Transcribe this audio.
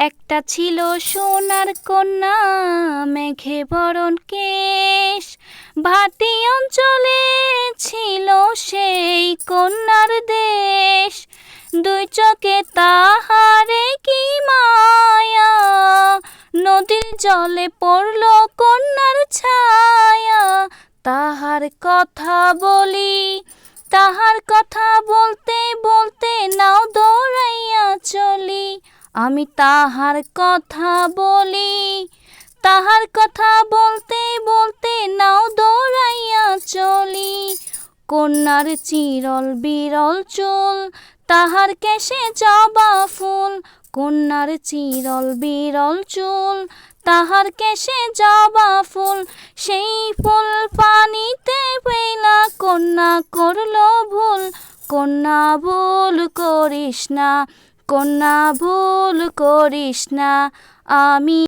একটা ছিল সোনার কন্যা, মেঘে বরণ কেশ। ভাটি অঞ্চলে ছিল সেই কন্যার দেশ। দুই চোখে তাহারে কি মায়া, নদীর জলে পড়ল কন্যার ছায়া। তাহার কথা বলি, তাহার কথা বলতে বলতে নাও দৌড়াইয়া চলি। আমি তাহার কথা বলি, তাহার কথা বলতে বলতে নাও দৌড়াইয়া চলি। কন্যার চিরল বিরল চুল, তাহার কেশে জবা ফুল। কন্যার চিরল বিরল চুল, তাহার কেশে জবা ফুল। সেই ফুল পানিতে ফেলা কন্যা করল ভুল। কন্যা ভুল করিস না, কন্যা ভুল করিস না। আমি